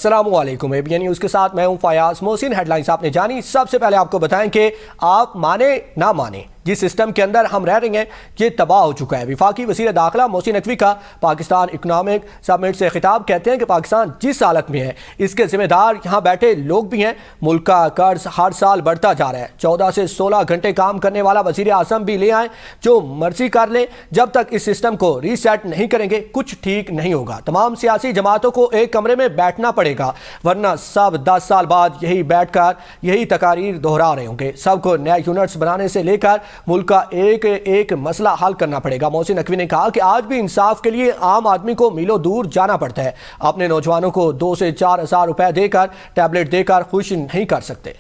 अस्सलामुअलैकुम। ABN news के साथ मैं हूं फयाज मोहसिन। हेडलाइंस आपने जानी। सबसे पहले आपको बताएं कि आप माने ना माने जिस सिस्टम के अंदर हम रह रहे हैं ये तबाह हो चुका है। विफाकी वज़ीर दाखिला मोहसिन नकवी का पाकिस्तान इकनॉमिक समिट से खिताब। कहते हैं कि पाकिस्तान जिस हालत में है इसके जिम्मेदार यहाँ बैठे लोग भी हैं। मुल्क का कर्ज हर साल बढ़ता जा रहा है। 14 से 16 घंटे काम करने वाला वज़ीर आज़म भी ले आए, जो मर्जी कर लें। जब तक इस सिस्टम को रीसेट नहीं करेंगे कुछ ठीक नहीं होगा। तमाम सियासी जमातों को एक कमरे में बैठना पड़ेगा, वरना सब 10 साल बाद यही बैठकर यही तकारीर दोहरा रहे होंगे। सबको नए यूनिट्स बनाने से लेकर मुल्क का एक एक मसला हल करना पड़ेगा। मोहसिन नकवी ने कहा कि आज भी इंसाफ के लिए आम आदमी को मीलों दूर जाना पड़ता है। अपने नौजवानों को 2 से 4 हज़ार रुपए देकर टैबलेट देकर खुश नहीं कर सकते।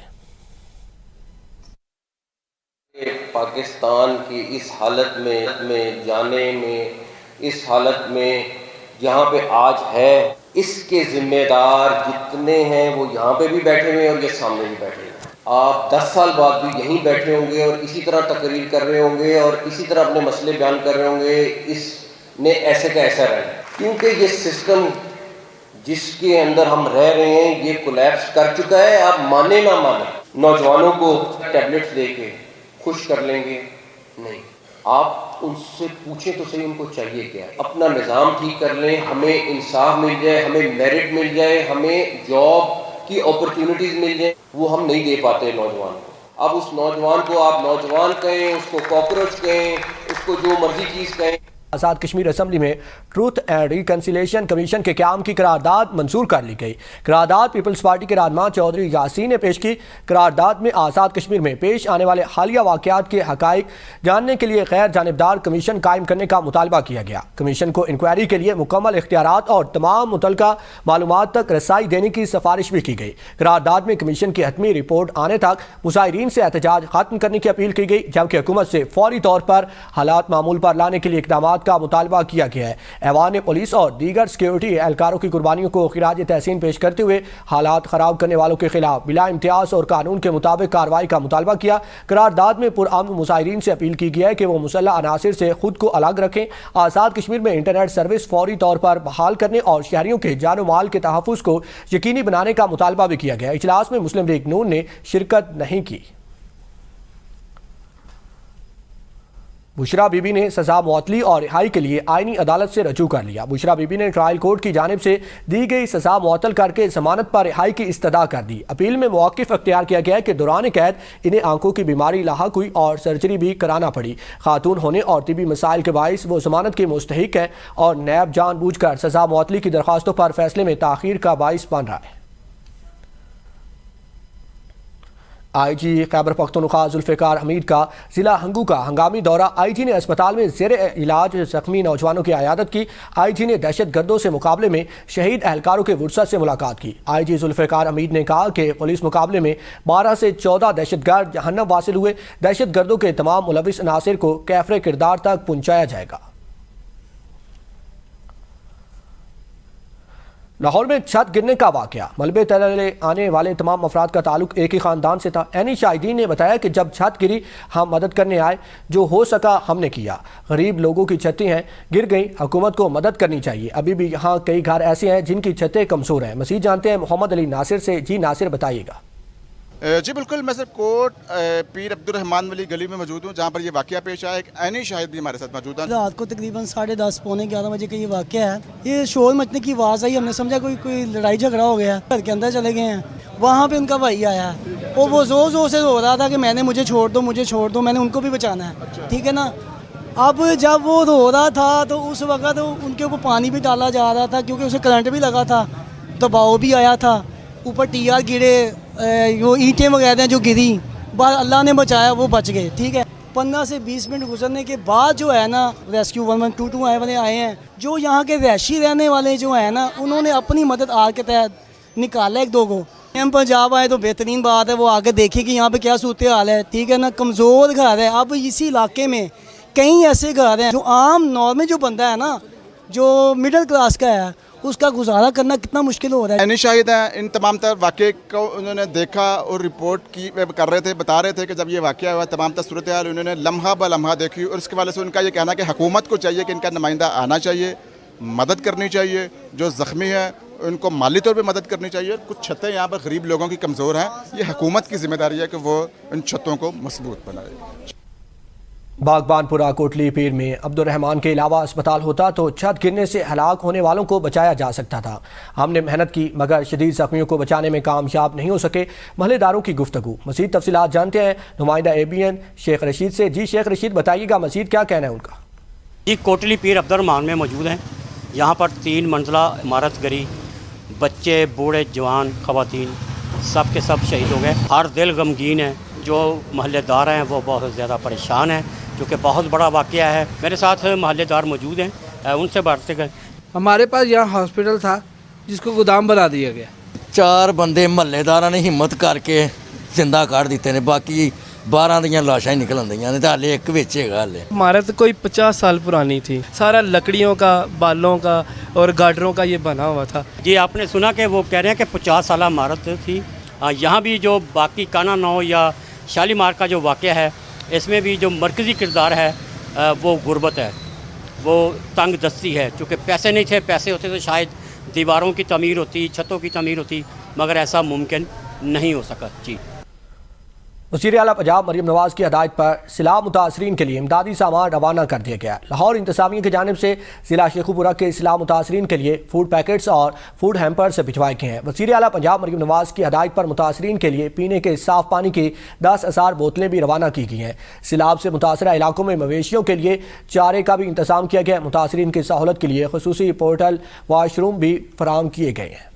पाकिस्तान की इस हालत में जाने में, इस हालत में जहाँ पे आज है, इसके जिम्मेदार जितने हैं वो यहाँ पे भी बैठे हुए हैं और ये सामने भी बैठे हुए हैं। आप 10 साल बाद भी यहीं बैठे होंगे और इसी तरह तकरीर कर रहे होंगे और इसी तरह अपने मसले बयान कर रहे होंगे। इसने ऐसे का ऐसा रहना, क्योंकि ये सिस्टम जिसके अंदर हम रह रहे हैं ये कोलैप्स कर चुका है। आप माने ना माने, नौजवानों को टैबलेट्स दे के खुश कर लेंगे नहीं। आप उनसे पूछें तो सही उनको चाहिए क्या। अपना निज़ाम ठीक कर लें, हमें इंसाफ मिल जाए, हमें मेरिट मिल जाए, हमें जॉब की अपॉर्चुनिटीज़ मिल जाए। वो हम नहीं दे पाते नौजवान को। अब उस नौजवान को आप नौजवान कहें, उसको कॉकरोच कहें, उसको जो मर्जी चीज़ कहें। आज़ाद कश्मीर असम्बली में ट्रूथ एंड रिकन्सिलिएशन कमीशन के क़याम की करारदाद मंजूर कर ली गई। करारदाद पीपल्स पार्टी के रहनुमा चौधरी यासीन ने पेश की। करारदाद में आज़ाद कश्मीर में पेश आने वाले हालिया वाक़यात के हक़ाइक़ जानने के लिए गैर जानिबदार कमीशन कायम करने का मुतालबा किया गया। कमीशन को इंक्वायरी के लिए मुकम्मल इख्तियारात और तमाम मुतल्लका मालूमात तक रसाई देने की सिफारिश भी की गई। करारदाद में कमीशन की हतमी रिपोर्ट आने तक मुज़ाहिरीन से एहतजाज खत्म करने की अपील की गई, जबकि हुकूमत से फौरी तौर पर हालात मामूल पर लाने के लिए इक़दाम का मुतालबा किया गया है। ऐवान ने पुलिस और दीगर सिक्योरिटी एहलकारों की कुर्बानियों को खिराज तहसीन पेश करते हुए हालात खराब करने वालों के खिलाफ बिला इम्तियाज और कानून के मुताबिक कार्रवाई का मुतालबा किया। करारदाद में पुरअमन मुजाहिरीन से अपील की गई है कि वो मुसल्लह अनासिर से खुद को अलग रखें। आज़ाद कश्मीर में इंटरनेट सर्विस फौरी तौर पर बहाल करने और शहरियों के जान और माल के तहफ़्फ़ुज़ को यकीनी बनाने का मुतालबा भी किया गया। इजलास में मुस्लिम लीग नून ने शिरकत नहीं की। बुशरा बीबी ने सजा मुअत्तली और रिहाई के लिए आईनी अदालत से रजू कर लिया। बुशरा बीबी ने ट्रायल कोर्ट की जानिब से दी गई सजा मुअत्तल करके जमानत पर रिहाई की इस्तदा कर दी। अपील में मौक़िफ़ अख्तियार किया गया है कि दौरान कैद इन्हें आंखों की बीमारी लाहक हुई और सर्जरी भी कराना पड़ी। खातून होने और तिबी मसाइल के बाइस वो जमानत के मुस्तहिक है और नैब जानबूझकर सजा मुअत्तली की दरख्वास्तों पर फैसले में ताख़ीर का बाइस बन रहा है। IG खैबर पख्तूनख्वा जुल्फ़िकार हमीद का ज़िला हंगू का हंगामी दौरा। IG ने अस्पताल में ज़ेर इलाज ज़ख्मी नौजवानों की अयादत की। IG ने दहशत गर्दों से मुकाबले में शहीद एहलकारों के वुरसा से मुलाकात की। IG जुल्फ़िकार हमीद ने कहा कि पुलिस मुकाबले में 12 से 14 दहशतगर्द जहन्नम वासिल हुए। दहशत गर्दों के तमाम मुलविस अनासिर को कैफ़रे किरदार तक पहुँचाया जाएगा। लाहौर में छत गिरने का वाकया। मलबे तले आने वाले तमाम अफराद का ताल्लुक एक ही ख़ानदान से था। एनी शाहिदीन ने बताया कि जब छत गिरी हम मदद करने आए, जो हो सका हमने किया। गरीब लोगों की छतें हैं, गिर गई, हुकूमत को मदद करनी चाहिए। अभी भी यहाँ कई घर ऐसे हैं जिनकी छतें कमज़ोर हैं। मज़ीद जानते हैं मोहम्मद अली नासिर से। जी नासिर, बताइएगा। जी बिल्कुल, मैं सिर्फ कोट पीर अब्दुर्रहमान वाली गली में मौजूद हूँ, जहाँ पर ये वाक़या पेश आया। एक ऐनी शाहिद भी हमारे साथ मौजूद है। रात को तकरीबन 10:30 पौने 11 बजे का ये वाक़या है। ये शोर मचने की आवाज़ आई, हमने समझा कोई लड़ाई झगड़ा हो गया। घर के अंदर चले गए हैं, वहाँ पे उनका भाई आया और वो ज़ोर ज़ोर से रो रहा था कि मुझे छोड़ दो, मैंने उनको भी बचाना है। ठीक है ना। अब जब वो रो रहा था तो उस वक्त उनके ऊपर पानी भी डाला जा रहा था, क्योंकि उसे करंट भी लगा था, दबाव भी आया था, ऊपर TR गिरे, वो ईंटें वगैरह जो गिरी, बस अल्लाह ने बचाया, वो बच गए। ठीक है। 15 से 20 मिनट गुजरने के बाद जो है ना, रेस्क्यू 1122 आए हैं। जो यहाँ के रहायशी रहने वाले जो है ना, उन्होंने अपनी मदद आग के तहत निकाला 1-2 को। हम पंजाब आए तो बेहतरीन बात है, वो आगे देखे कि यहाँ पे क्या सूरत हाल है। ठीक है ना। कमज़ोर घर है। अब इसी इलाके में कई ऐसे घर हैं जो आम नॉर्मल जो बंदा है ना, जो मिडिल क्लास का है, उसका गुजारा करना कितना मुश्किल हो रहा है। ऐनी शाहिद हैं, इन तमाम तर वाक़े को उन्होंने देखा और रिपोर्ट की कर रहे थे, बता रहे थे कि जब ये वाक़या हुआ तमाम तर सूरत हाल उन्होंने लम्हा ब लम्हा देखी। और इसके वाले से उनका ये कहना कि हुकूमत को चाहिए कि इनका नुमाइंदा आना चाहिए, मदद करनी चाहिए। जो ज़ख्मी है उनको माली तौर पे मदद करनी चाहिए। कुछ छतें यहाँ पर गरीब लोगों की कमज़ोर हैं, ये हुकूमत की जिम्मेदारी है कि वो इन छतों को मजबूत बनाए। बागबानपुरा कोटली पीर में अब्दुर्रहमान के अलावा अस्पताल होता तो छत गिरने से हलाक होने वालों को बचाया जा सकता था। हमने मेहनत की मगर शदीद जख्मियों को बचाने में कामयाब नहीं हो सके। महल्लेदारों की गुफ्तगू। मज़ीद तफसीलात जानते हैं नुमाइंदा ABN शेख रशीद से। जी शेख रशीद, बताइएगा मज़ीद क्या कहना है उनका। जी, कोटली पीर अब्दुर्रहमान में मौजूद हैं। यहाँ पर 3 मंजिला इमारत गिरी, बच्चे, बूढ़े, जवान, ख़वातीन सब के सब शहीद हो गए। हर दिल गमगीन है। जो महल्लेदार हैं वो बहुत ज़्यादा परेशान हैं क्योंकि बहुत बड़ा वाक़या है। मेरे साथ महल्लेदार मौजूद हैं, उनसे बातें करें। हमारे पास यहाँ हॉस्पिटल था जिसको गोदाम बना दिया गया। 4 बंदे महल्लेदार ने हिम्मत करके जिंदा काट दिते ने, बाकी 12 दियाँ लाशां ही निकल आंदियां ने, हाले एक विच हैगा। हाले इमारत कोई 50 साल पुरानी थी, सारा लकड़ियों का, बालों का और गाडरों का ये बना हुआ था। जी, आपने सुना कि वो कह रहे हैं कि 50 साल इमारत थी। यहाँ भी जो बाकी काना 9 या शालीमार का जो वाक़या है, इसमें भी जो मरकज़ी किरदार है वो गुर्बत है, वो तंग दस्ती है। चूँकि पैसे नहीं थे, पैसे होते तो शायद दीवारों की तमीर होती, छतों की तमीर होती, मगर ऐसा मुमकिन नहीं हो सका। जी, वज़ीर आला पंजाब मरीम नवाज़ की हदायत पर सिला मुतासरीन के लिए इमदादी सामान रवाना कर दिया गया। लाहौर इंतज़ामिया की जानिब से ज़िला शेखुपुरा के सिला मुतासरीन के लिए फूड पैकेट्स और फूड हैम्पर्स भिजवाए गए हैं। वज़ीर आला पंजाब मरीम नवाज़ की हदायत पर मुतासरीन के लिए पीने के साफ़ पानी की 10,000 बोतलें भी रवाना की गई हैं। सिलाब से मुतासरा इलाकों में मवेशियों के लिए चारे का भी इंतज़ाम किया गया है। मुतासरीन की सहूलत के लिए खुसूसी पोर्टल वाशरूम भी फराहम किए गए हैं।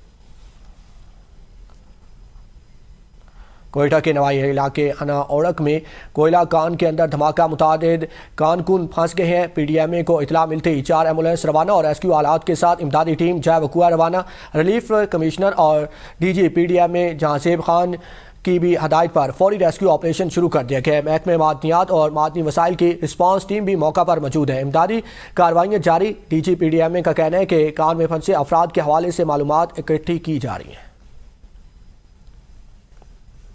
कोयटा के नवाई इलाके अना ओड़क में कोयला कान के अंदर धमाका, मुतादिद कानकुन फंस गए हैं। PDMA को इतला मिलते ही 4 एम्बुलेंस रवाना और रेस्क्यू आलात के साथ इमदादी टीम जाए वकुआ रवाना। रिलीफ कमिश्नर और DG PDMA जहांसेब खान की भी हदायत पर फौरी रेस्क्यू ऑपरेशन शुरू कर दिया गया। महकमे मादनियात और मादनी वसाइल की रिस्पांस टीम भी मौका पर मौजूद है। इमदादी कार्रवाइयाँ जारी। DG PDMA का कहना है कि कान में फंसे अफराद के हवाले से मालूमात इकट्ठी की जा रही हैं।